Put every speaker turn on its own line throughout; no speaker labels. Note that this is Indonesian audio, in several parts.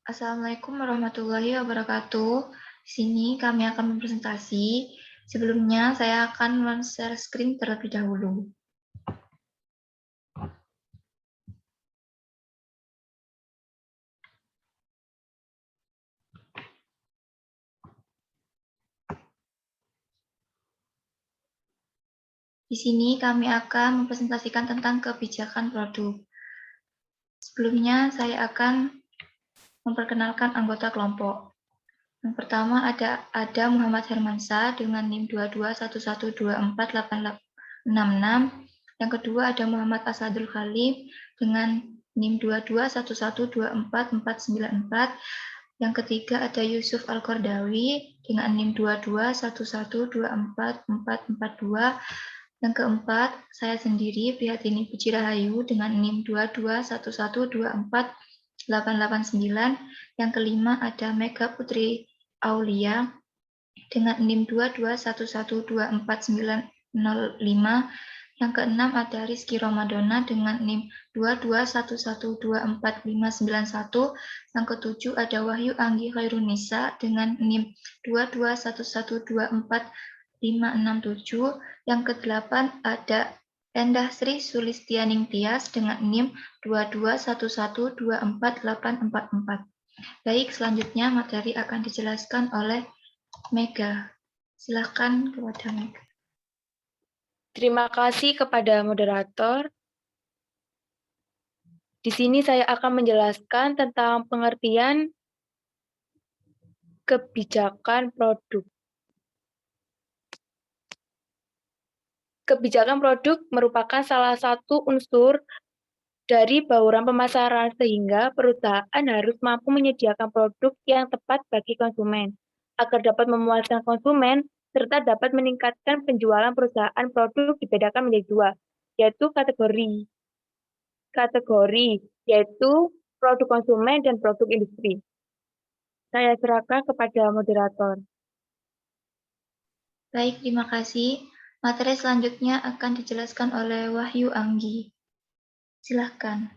Assalamualaikum warahmatullahi wabarakatuh. Di sini kami akan berpresentasi. Sebelumnya, saya akan men-share screen terlebih dahulu. Di sini kami akan mempresentasikan tentang kebijakan produk. Sebelumnya, saya akan memperkenalkan anggota kelompok. Yang pertama ada Muhammad Hermansyah dengan NIM 2211248866. Yang kedua ada Muhammad Asadul Khalim dengan NIM 2211244494. Yang ketiga ada Yusuf Al-Qardawi dengan NIM 2211244442. Yang keempat, saya sendiri Prihatini Puji Rahayu dengan NIM 2211248889. Yang kelima ada Mega Putri Aulia dengan NIM 2211249905. Yang keenam ada Rizky Romadona dengan NIM 2211245591. Yang ketujuh ada Wahyu Anggi Khairunisa dengan NIM 2211245567. Yang kedelapan ada Endah Sri Sulistianing Tias dengan NIM 2211248844. Baik, selanjutnya materi akan dijelaskan oleh Mega. Silakan kepada Mega.
Terima kasih kepada moderator. Di sini saya akan menjelaskan tentang pengertian kebijakan produk. Kebijakan produk merupakan salah satu unsur dari bauran pemasaran sehingga perusahaan harus mampu menyediakan produk yang tepat bagi konsumen agar dapat memuaskan konsumen serta dapat meningkatkan penjualan perusahaan. Produk dibedakan menjadi dua, yaitu kategori yaitu produk konsumen dan produk industri. Saya serahkan kepada moderator.
Baik, terima kasih. Materi selanjutnya akan dijelaskan oleh Wahyu Anggi. Silakan.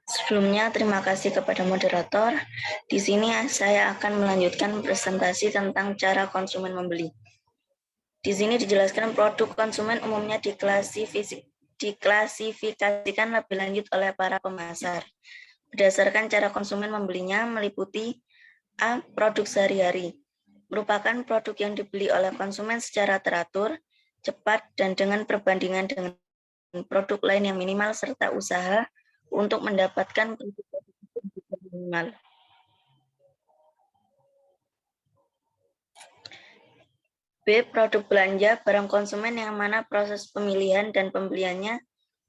Sebelumnya, terima kasih kepada moderator. Di sini saya akan melanjutkan presentasi tentang cara konsumen membeli. Di sini dijelaskan produk konsumen umumnya diklasifikasikan lebih lanjut oleh para pemasar. Berdasarkan cara konsumen membelinya meliputi A. Produk sehari-hari. Merupakan produk yang dibeli oleh konsumen secara teratur, cepat, dan dengan perbandingan dengan produk lain yang minimal serta usaha untuk mendapatkan produk minimal. B. Produk belanja, barang konsumen yang mana proses pemilihan dan pembeliannya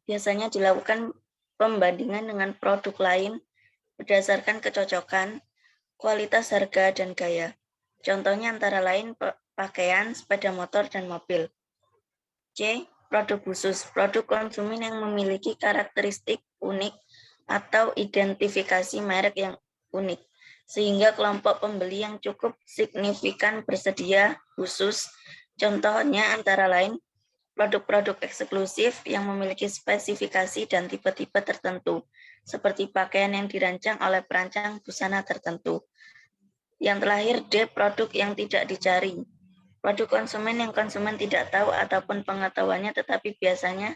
biasanya dilakukan pembandingan dengan produk lain berdasarkan kecocokan, kualitas, harga, dan gaya. Contohnya antara lain pakaian, sepeda motor, dan mobil. C. Produk khusus, produk konsumen yang memiliki karakteristik unik atau identifikasi merek yang unik, sehingga kelompok pembeli yang cukup signifikan bersedia khusus. Contohnya antara lain produk-produk eksklusif yang memiliki spesifikasi dan tipe-tipe tertentu, seperti pakaian yang dirancang oleh perancang busana tertentu. Yang terakhir, D. Produk yang tidak dicari. Produk konsumen yang konsumen tidak tahu ataupun pengetahuannya tetapi biasanya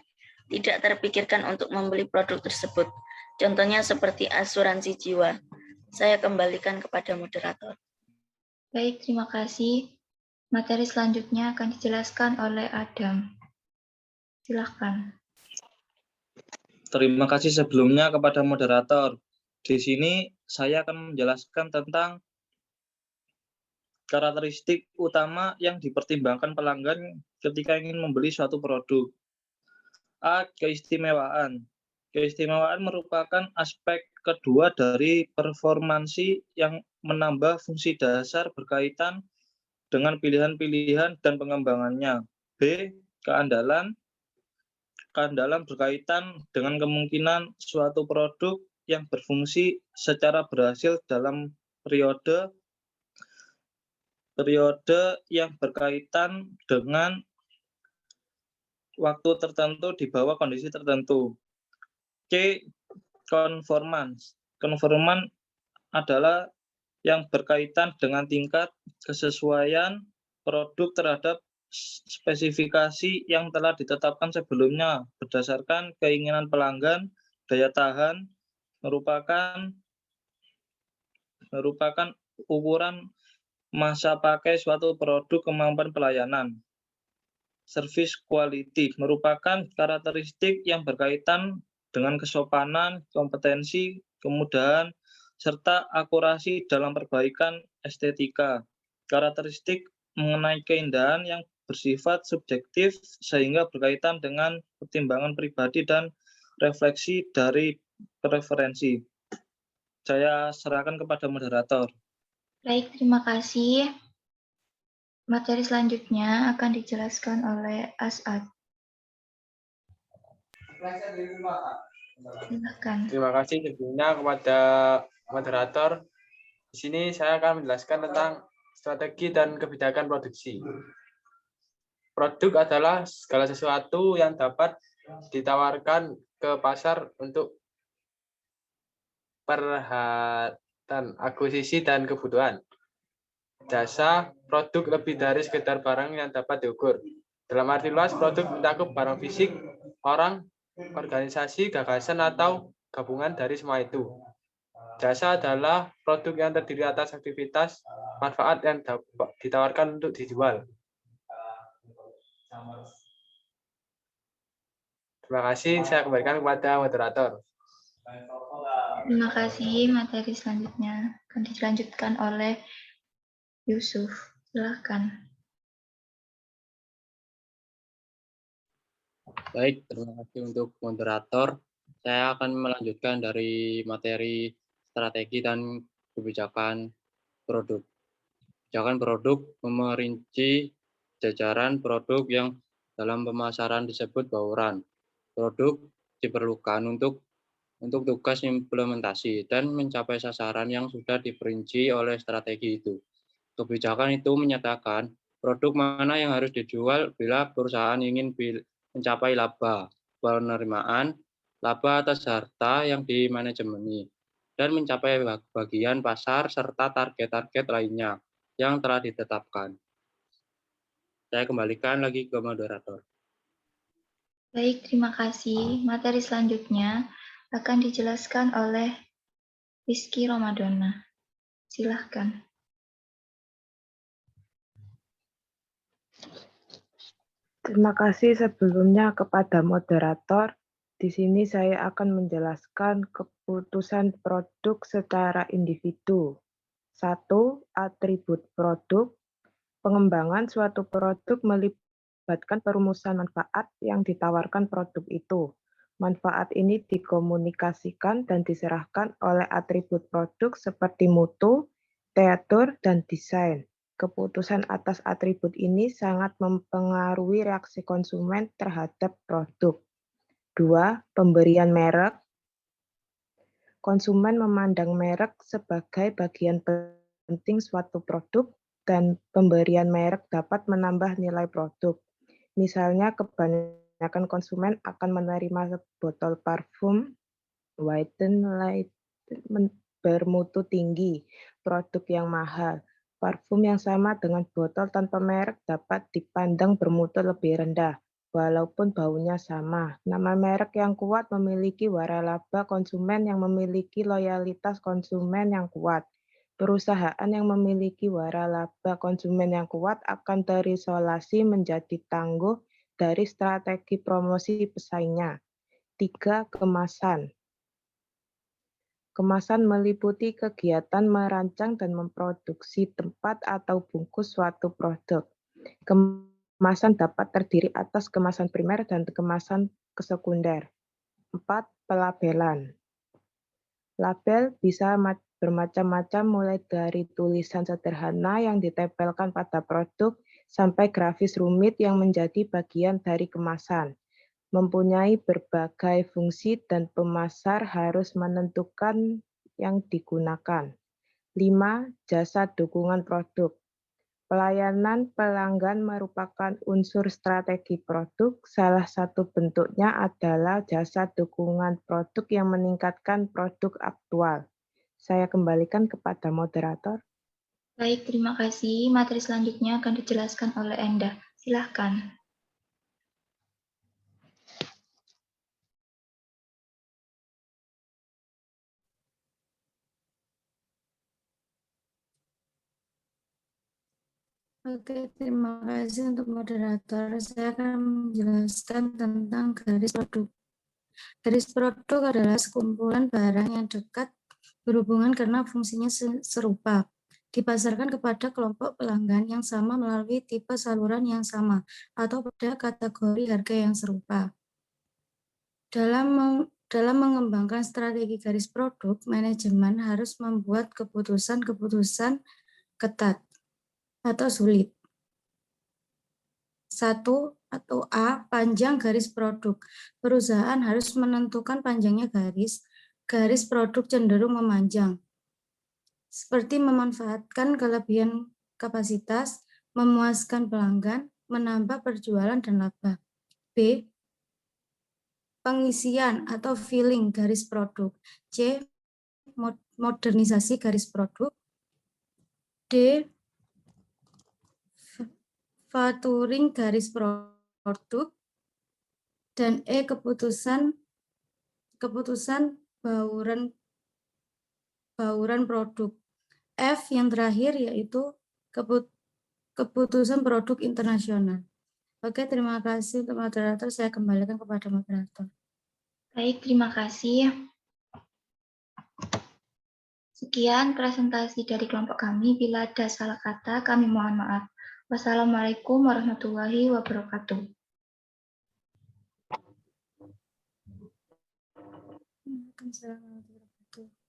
tidak terpikirkan untuk membeli produk tersebut. Contohnya seperti asuransi jiwa. Saya kembalikan kepada moderator.
Baik, terima kasih. Materi selanjutnya akan dijelaskan oleh Adam. Silakan.
Terima kasih sebelumnya kepada moderator. Di sini saya akan menjelaskan tentang karakteristik utama yang dipertimbangkan pelanggan ketika ingin membeli suatu produk. A. Keistimewaan. Keistimewaan merupakan aspek kedua dari performansi yang menambah fungsi dasar berkaitan dengan pilihan-pilihan dan pengembangannya. B. Keandalan. Keandalan berkaitan dengan kemungkinan suatu produk yang berfungsi secara berhasil dalam periode yang berkaitan dengan waktu tertentu di bawah kondisi tertentu. C. konforman. Konforman adalah yang berkaitan dengan tingkat kesesuaian produk terhadap spesifikasi yang telah ditetapkan sebelumnya berdasarkan keinginan pelanggan. Daya tahan merupakan ukuran masa pakai suatu produk. Kemampuan pelayanan. Service quality merupakan karakteristik yang berkaitan dengan kesopanan, kompetensi, kemudahan, serta akurasi dalam perbaikan estetika. Karakteristik mengenai keindahan yang bersifat subjektif sehingga berkaitan dengan pertimbangan pribadi dan refleksi dari preferensi. Saya serahkan kepada moderator.
Baik, terima kasih. Materi selanjutnya akan dijelaskan oleh As'ad. Silakan.
Terima kasih sebelumnya kepada moderator. Di sini saya akan menjelaskan tentang strategi dan kebijakan produksi. Produk adalah segala sesuatu yang dapat ditawarkan ke pasar untuk perhatian akuisisi dan kebutuhan. Jasa produk lebih dari sekedar barang yang dapat diukur. Dalam arti luas, produk mencakup barang fisik, orang, organisasi, gagasan, atau gabungan dari semua itu. Jasa adalah produk yang terdiri atas aktivitas, manfaat yang ditawarkan untuk dijual. Terima kasih, saya kembalikan kepada moderator.
Terima kasih. Materi selanjutnya akan dilanjutkan oleh Yusuf. Silakan.
Baik, terima kasih untuk moderator. Saya akan melanjutkan dari materi strategi dan kebijakan produk. Kebijakan produk merinci jajaran produk yang dalam pemasaran disebut bauran. Produk diperlukan untuk tugas implementasi dan mencapai sasaran yang sudah diperinci oleh strategi itu. Kebijakan itu menyatakan produk mana yang harus dijual bila perusahaan ingin mencapai laba, penerimaan, laba atas harta yang dimanajemeni, dan mencapai bagian pasar serta target-target lainnya yang telah ditetapkan. Saya kembalikan lagi ke moderator.
Baik, terima kasih. Materi selanjutnya akan dijelaskan oleh Rizky Romadona. Silakan.
Terima kasih sebelumnya kepada moderator. Di sini saya akan menjelaskan keputusan produk secara individu. 1. Atribut produk. Pengembangan suatu produk melibatkan perumusan manfaat yang ditawarkan produk itu. Manfaat ini dikomunikasikan dan diserahkan oleh atribut produk seperti mutu, teatur, dan desain. Keputusan atas atribut ini sangat mempengaruhi reaksi konsumen terhadap produk. 2. Pemberian merek. Konsumen memandang merek sebagai bagian penting suatu produk dan pemberian merek dapat menambah nilai produk. Misalnya, kebanyakan konsumen akan menerima botol parfum Whiten Light bermutu tinggi, produk yang mahal. Parfum yang sama dengan botol tanpa merek dapat dipandang bermutu lebih rendah, walaupun baunya sama. Nama merek yang kuat memiliki waralaba konsumen yang memiliki loyalitas konsumen yang kuat. Perusahaan yang memiliki waralaba konsumen yang kuat akan terisolasi menjadi tangguh dari strategi promosi pesaingnya. 3. Kemasan. Kemasan meliputi kegiatan merancang dan memproduksi tempat atau bungkus suatu produk. Kemasan dapat terdiri atas kemasan primer dan kemasan sekunder. 4. Pelabelan. Label bisa bermacam-macam mulai dari tulisan sederhana yang ditempelkan pada produk sampai grafis rumit yang menjadi bagian dari kemasan. Mempunyai berbagai fungsi dan pemasar harus menentukan yang digunakan. 5. Jasa dukungan produk. Pelayanan pelanggan merupakan unsur strategi produk. Salah satu bentuknya adalah jasa dukungan produk yang meningkatkan produk aktual. Saya kembalikan kepada moderator.
Baik, terima kasih. Materi selanjutnya akan dijelaskan oleh Enda. Silahkan.
Oke, terima kasih untuk moderator. Saya akan menjelaskan tentang garis produk. Garis produk adalah sekumpulan barang yang dekat berhubungan karena fungsinya serupa. Dipasarkan kepada kelompok pelanggan yang sama melalui tipe saluran yang sama atau pada kategori harga yang serupa. Dalam mengembangkan strategi garis produk, manajemen harus membuat keputusan-keputusan ketat atau sulit. 1 atau A, panjang garis produk. Perusahaan harus menentukan panjangnya garis produk cenderung memanjang. Seperti memanfaatkan kelebihan kapasitas, memuaskan pelanggan, menambah perjualan dan laba. B, pengisian atau filling garis produk. C, modernisasi garis produk. D, faturing garis produk. Dan E, keputusan bauran produk. F yang terakhir yaitu keputusan produk internasional. Oke, terima kasih untuk moderator. Saya kembalikan kepada moderator.
Baik, terima kasih. Sekian presentasi dari kelompok kami. Bila ada salah kata, kami mohon maaf. Wassalamualaikum warahmatullahi wabarakatuh.
Waalaikumsalam warahmatullahi wabarakatuh.